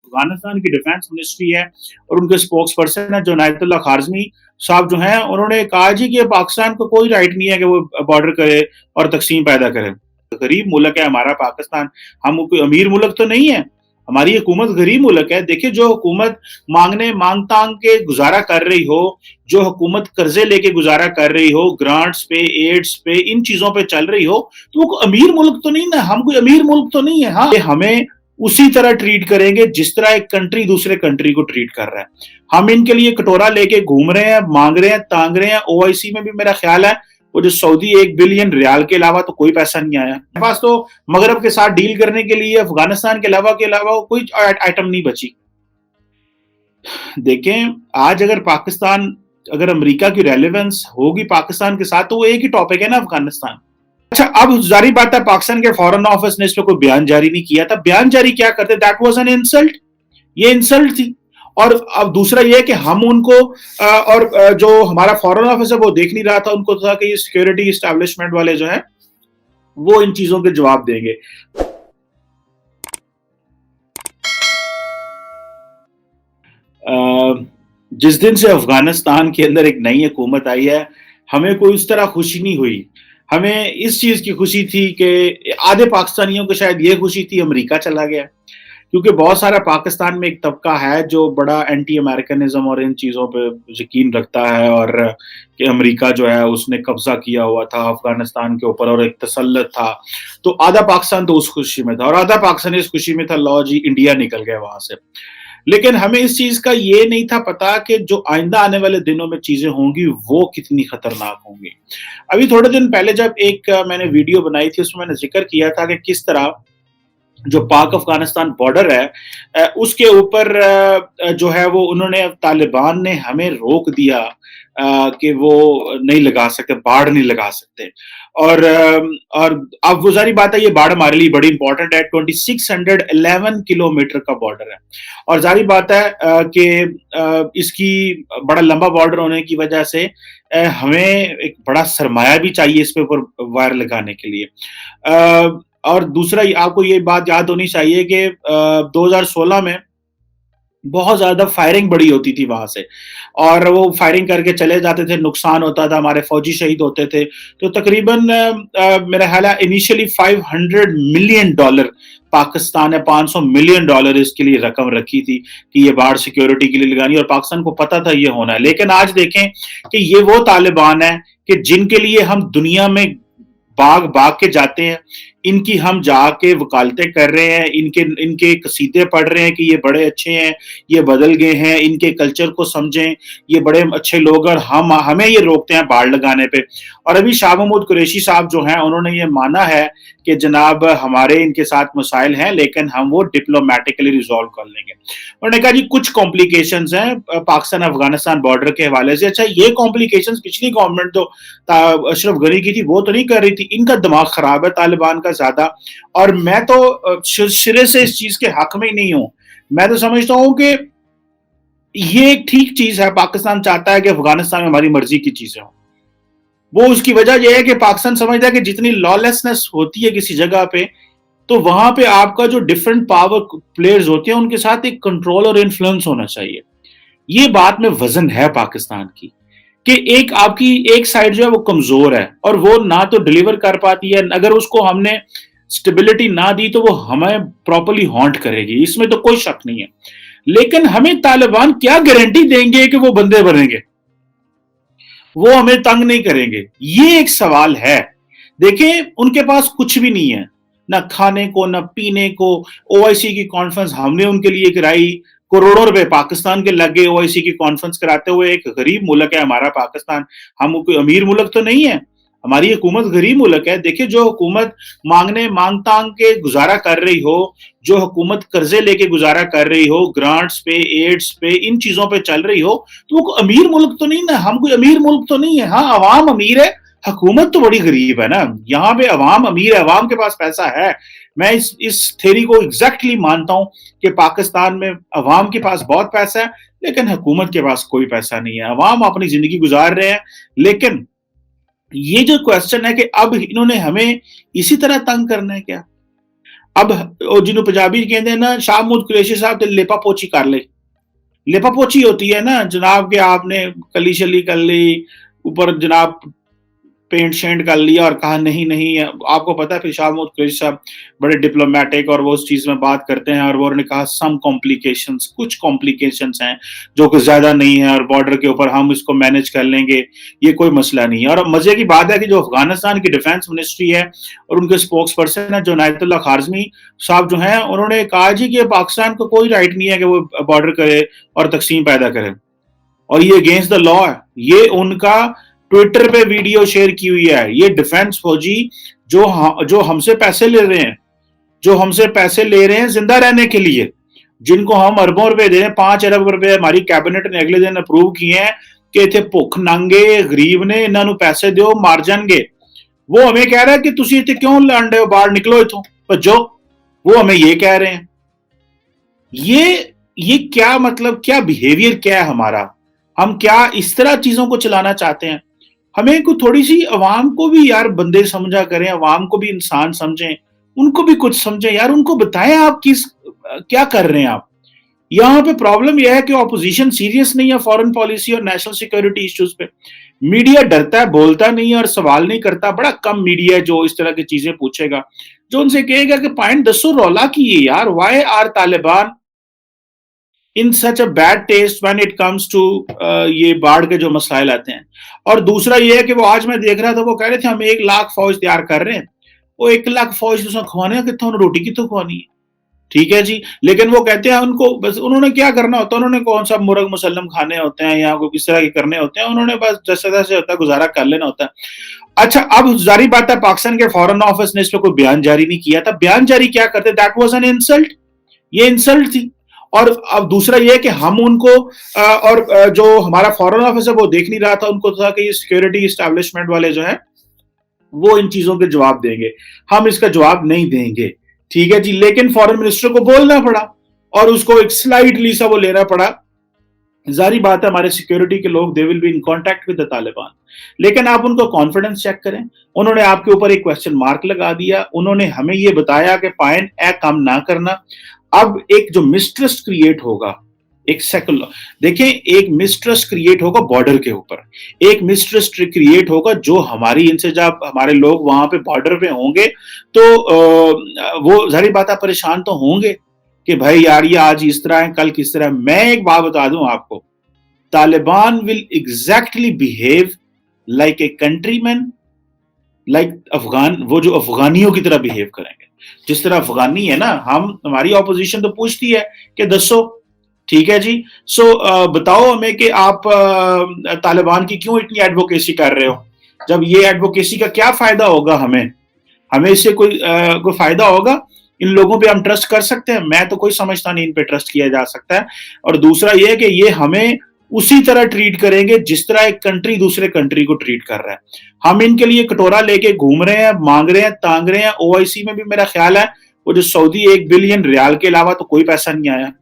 अफगानिस्तान की defence ministry है और उनके स्पोक्स पर्सन है जुनैदुल्लाह खारजमी साहब जो हैं, उन्होंने कहा जी कि पाकिस्तान को कोई राइट नहीं है कि वो बॉर्डर करे और तकसीम पैदा करे। गरीब मुल्क है हमारा पाकिस्तान, हम कोई अमीर मुल्क तो नहीं है, हमारी हुकूमत गरीब मुल्क है। देखिए जो हुकूमत मांग तांग के गुजारा कर रही हो, जो हुकूमत कर्जे लेके गुजारा कर रही हो, ग्रांट्स पे, एड्स पे, इन चीजों पे चल रही हो, तो वो अमीर मुल्क तो नहीं ना, हम कोई अमीर मुल्क तो नहीं है। हाँ, हमें उसी तरह ट्रीट करेंगे जिस तरह एक कंट्री दूसरे कंट्री को ट्रीट कर रहा है। हम इनके लिए कटोरा लेके घूम रहे हैं, मांग रहे हैं, तांग रहे हैं। ओआईसी में भी मेरा ख्याल है वो जो सऊदी 1 बिलियन रियाल के अलावा तो कोई पैसा नहीं आया। मेरे पास तो मगरब के साथ डील करने के लिए अफगानिस्तान के अलावा कोई आइटम नहीं बची। देखें, आज अगर अमेरिका की रेलेवेंस होगी पाकिस्तान के साथ तो वो एक ही टॉपिक है ना, अफगानिस्तान। अच्छा, अब जारी बात है पाकिस्तान के फॉरेन ऑफिस ने इस पर कोई बयान जारी नहीं किया था। बयान जारी क्या करते, दैट वाज एन इंसल्ट, ये इंसल्ट थी। और अब दूसरा ये कि हम उनको और जो हमारा फॉरेन ऑफिस है वो देख नहीं रहा था, उनको था कि ये सिक्योरिटी एस्टैब्लिशमेंट वाले जो है वो इन चीजों के जवाब देंगे। जिस दिन से अफगानिस्तान के अंदर एक नई हुकूमत आई है, हमें कोई उस तरह खुशी नहीं हुई। हमें इस चीज की खुशी थी कि आधे पाकिस्तानियों को शायद ये खुशी थी अमेरिका चला गया, क्योंकि बहुत सारा पाकिस्तान में एक तबका है जो बड़ा एंटी अमेरिकनिज्म और इन चीज़ों पे यकीन रखता है, और कि अमेरिका जो है उसने कब्जा किया हुआ था अफगानिस्तान के ऊपर और एक तसल्लुत था। तो आधा पाकिस्तान तो उस खुशी में था और आधा पाकिस्तान इस खुशी में था, लो जी इंडिया निकल गया वहां से। लेकिन हमें इस चीज का ये नहीं था पता कि जो आइंदा आने वाले दिनों में चीजें होंगी वो कितनी खतरनाक होंगी। अभी थोड़े दिन पहले जब एक मैंने वीडियो बनाई थी उसमें मैंने जिक्र किया था कि किस तरह जो पाक अफगानिस्तान बॉर्डर है उसके ऊपर जो है वो उन्होंने तालिबान ने हमें रोक दिया कि वो नहीं लगा सकते, बाढ़ नहीं लगा सकते। और अब वो जारी बात है ये बाढ़ हमारे लिए बड़ी इंपॉर्टेंट है। 2611 किलोमीटर का बॉर्डर है और जारी बात है कि इसकी बड़ा लंबा बॉर्डर होने की वजह से हमें एक बड़ा सरमाया भी चाहिए इस पे ऊपर वायर लगाने के लिए। और दूसरा आपको ये बात याद होनी चाहिए कि 2016 में बहुत ज्यादा फायरिंग बड़ी होती थी वहां से, और वो फायरिंग करके चले जाते थे, नुकसान होता था, हमारे फौजी शहीद होते थे। तो तकरीबन मेरा ख्याल है इनिशियली $500 मिलियन पाकिस्तान ने $500 मिलियन इसके लिए रकम रखी थी कि ये बाढ़ सिक्योरिटी के लिए लगानी, और पाकिस्तान को पता था ये होना है। लेकिन आज देखें कि ये वो तालिबान है कि जिनके लिए हम दुनिया में भाग भाग के जाते हैं, इनकी हम जाके वकालतें कर रहे हैं, इनके कसीदे पढ़ रहे हैं कि ये बड़े अच्छे हैं, ये बदल गए हैं, इनके कल्चर को समझें, ये बड़े अच्छे लोग, और हमें ये रोकते हैं बाढ़ लगाने पे। और अभी शाह महमूद कुरैशी साहब जो हैं उन्होंने ये माना है कि जनाब हमारे इनके साथ मसाइल हैं लेकिन हम वो डिप्लोमेटिकली रिजॉल्व कर लेंगे। उन्होंने कहा जी कुछ कॉम्प्लिकेशंस हैं पाकिस्तान अफगानिस्तान बॉर्डर के हवाले से। अच्छा, ये कॉम्प्लिकेशंस पिछली गवर्नमेंट जो अशरफ गनी की थी वो तो नहीं कर रही थी, इनका दिमाग खराब है तालिबान का ज्यादा। और मैं तो सिरे से इस चीज के हक में ही नहीं हूं। मैं तो समझता हूं कि ये एक ठीक चीज है, पाकिस्तान चाहता है कि अफगानिस्तान में हमारी मर्जी की चीजें हों। वो उसकी वजह यह है कि पाकिस्तान समझता है कि जितनी लॉलेसनेस होती है किसी जगह पे, तो वहां पे आपका जो डिफरेंट पावर प्लेयर्स होते हैं उनके साथ एक कंट्रोल और इन्फ्लुएंस होना चाहिए। ये बात में वजन है पाकिस्तान की कि एक आपकी एक साइड जो है वो कमजोर है और वो ना तो डिलीवर कर पाती है, अगर उसको हमने स्टेबिलिटी ना दी तो वो हमें प्रॉपर्ली हॉन्ट करेगी, इसमें तो कोई शक नहीं है। लेकिन हमें तालिबान क्या गारंटी देंगे कि वो बंदे बनेंगे, वो हमें तंग नहीं करेंगे, ये एक सवाल है। देखें उनके पास कुछ भी नहीं है, ना खाने को ना पीने को। ओआईसी की कॉन्फ्रेंस हमने उनके लिए कराई, करोड़ों रुपए पाकिस्तान के लगे ओआईसी की कॉन्फ्रेंस कराते हुए। एक गरीब मुल्क है हमारा पाकिस्तान, हम कोई अमीर मुल्क तो नहीं है, हमारी हुकूमत गरीब मुल्क है। देखिए जो हुकूमत मांग तांग के गुजारा कर रही हो, जो हुकूमत कर्जे लेके गुजारा कर रही हो, ग्रांट्स पे, एड्स पे, इन चीजों पे चल रही हो, तो वो अमीर मुल्क तो नहीं ना, हम कोई अमीर मुल्क तो नहीं है। हाँ, अवाम अमीर है, हुकूमत तो बड़ी गरीब है ना। यहाँ पे अवाम अमीर है, अवाम के पास पैसा है। मैं इस थ्योरी को एग्जैक्टली मानता हूं कि पाकिस्तान में अवाम के पास बहुत पैसा है लेकिन हुकूमत के पास कोई पैसा नहीं है। अवाम अपनी जिंदगी गुजार रहे हैं। लेकिन ये जो क्वेश्चन है कि अब इन्होंने हमें इसी तरह तंग करना है क्या? اب ਉਹ ਜਿਹਨੂੰ ਪੰਜਾਬੀ ਕਹਿੰਦੇ ਨਾ ਸ਼ਾਹਮੂਦ ਕੁਰੈਸ਼ੀ ਸਾਹਿਬ ਤੇ ਲੇਪਾ ਪੋਚੀ ਕਰ ले, लेपा पोची होती है ना जनाब के आपने कली शली कर ली, ऊपर जनाब पेंट शेंट कर लिया और कहा नहीं नहीं आपको पता है फिर शाह महमूद कुरैशी साहब बड़े डिप्लोमेटिक और वो उस चीज में बात करते हैं और वो उन्होंने कहा सम कॉम्प्लिकेशंस, कुछ कॉम्प्लिकेशंस हैं जो कि ज्यादा नहीं है और बॉर्डर के ऊपर हम इसको मैनेज कर लेंगे, ये कोई मसला नहीं है। और मजे की बात है कि जो अफगानिस्तान की डिफेंस मिनिस्ट्री है और उनके स्पोक्स पर्सन है जो नायतुल्लाह खारजमी साहब जो हैं उन्होंने कहा जी कि पाकिस्तान को कोई राइट नहीं है कि वो बॉर्डर करे और तकसीम पैदा करे और ये अगेंस्ट द लॉ है। ये उनका ट्विटर पे वीडियो शेयर की हुई है। ये डिफेंस फौजी जो हमसे पैसे ले रहे हैं, जो हमसे पैसे ले रहे हैं जिंदा रहने के लिए, जिनको हम अरबों रुपए दे रहे हैं, 5 अरब रुपए हमारी कैबिनेट ने अगले दिन अप्रूव किए हैं कि इतने भुख नंगे गरीब ने इन्हों पैसे दो मार जाएंगे। वो हमें कह रहा है कि तुम इतने क्यों लड़ रहे हो, बाहर निकलो इथों भजो। वो हमें ये कह रहे हैं। ये क्या मतलब, क्या बिहेवियर क्या है हमारा? हम क्या इस तरह चीजों को चलाना चाहते हैं? हमें को थोड़ी सी अवाम को भी यार बंदे समझा करें, अवाम को भी इंसान समझें, उनको भी कुछ समझें यार, उनको बताएं आप क्या कर रहे हैं आप। यहाँ पे प्रॉब्लम यह है कि ऑपोजिशन सीरियस नहीं है फॉरेन पॉलिसी और नेशनल सिक्योरिटी इश्यूज पे। मीडिया डरता है, बोलता नहीं है और सवाल नहीं करता। बड़ा कम मीडिया है जो इस तरह की चीजें पूछेगा, जो उनसे कहेगा कि पॉइंट दसो रौला की है यार, why are Taliban in such a bad taste when it comes to ये बाढ़ के जो मसाइल आते हैं। और दूसरा ये है कि वो आज मैं देख रहा था, वो कह रहे थे हम 1 लाख फौज तैयार कर रहे हैं। वो 1 लाख फौज उसमें खवाने कितों, रोटी कितों खवानी है? ठीक है जी, लेकिन वो कहते हैं उनको बस, उन्होंने क्या करना होता है, उन्होंने कौन सा मुर्ग मुसल्लम खाने होते हैं या कोई किस तरह के करने होते हैं, उन्होंने बस जैसे तैसे होता है गुजारा कर लेना होता है। अच्छा, अब जारी बात है पाकिस्तान के फॉरेन ऑफिस ने इस पर कोई बयान जारी नहीं किया था। बयान जारी क्या करते, दैट वाज एन इंसल्ट, ये इंसल्ट थी। और अब दूसरा ये है कि हम उनको और जो हमारा फॉरेन ऑफिस है वो देख नहीं रहा था, उनको था कि सिक्योरिटी इस्टेब्लिशमेंट वाले जो है वो इन चीजों के जवाब देंगे, हम इसका जवाब नहीं देंगे। ठीक है जी, लेकिन फॉरेन मिनिस्टर को बोलना पड़ा और उसको एक स्लाइटली सा वो लेना पड़ा। जारी बात है हमारे सिक्योरिटी के लोग they will be in contact with the Taliban, लेकिन आप उनको कॉन्फिडेंस चेक करें। उन्होंने आपके ऊपर एक क्वेश्चन मार्क लगा दिया, उन्होंने हमें ये बताया कि पायन ए काम ना करना। अब एक जो मिसट्रस्ट क्रिएट होगा, एक सेकुलर देखें, एक मिसट्रस्ट क्रिएट होगा बॉर्डर के ऊपर, एक मिसट्रस्ट क्रिएट होगा जो हमारी इनसे जब हमारे लोग वहां पे बॉर्डर पे होंगे तो वो जारी बात है परेशान तो होंगे कि भाई यार ये आज इस तरह है कल किस तरह है। मैं एक बात बता दूं आपको, Taliban will exactly behave like a countryman, like Afghan, वो जो अफगानियों की तरह बिहेव करेंगे। जिस तरह अफगानी है ना, हम हमारी ऑपोजिशन तो पूछती है कि दसो, ठीक है जी, बताओ हमें कि आप तालिबान की क्यों इतनी एडवोकेसी कर रहे हो, जब ये एडवोकेसी का क्या फायदा होगा हमें, हमें इससे कोई फायदा होगा? इन लोगों पे हम ट्रस्ट कर सकते हैं? मैं तो कोई समझता नहीं इन पे ट्रस्ट किया जा सकता है। और दूसरा ये है कि ये हमें उसी तरह ट्रीट करेंगे जिस तरह एक कंट्री दूसरे कंट्री को ट्रीट कर रहा है। हम इनके लिए कटोरा लेके घूम रहे हैं, मांग रहे हैं, तांग रहे हैं। ओआईसी में भी मेरा ख्याल है वो जो सऊदी 1 बिलियन रियाल के अलावा तो कोई पैसा नहीं आया।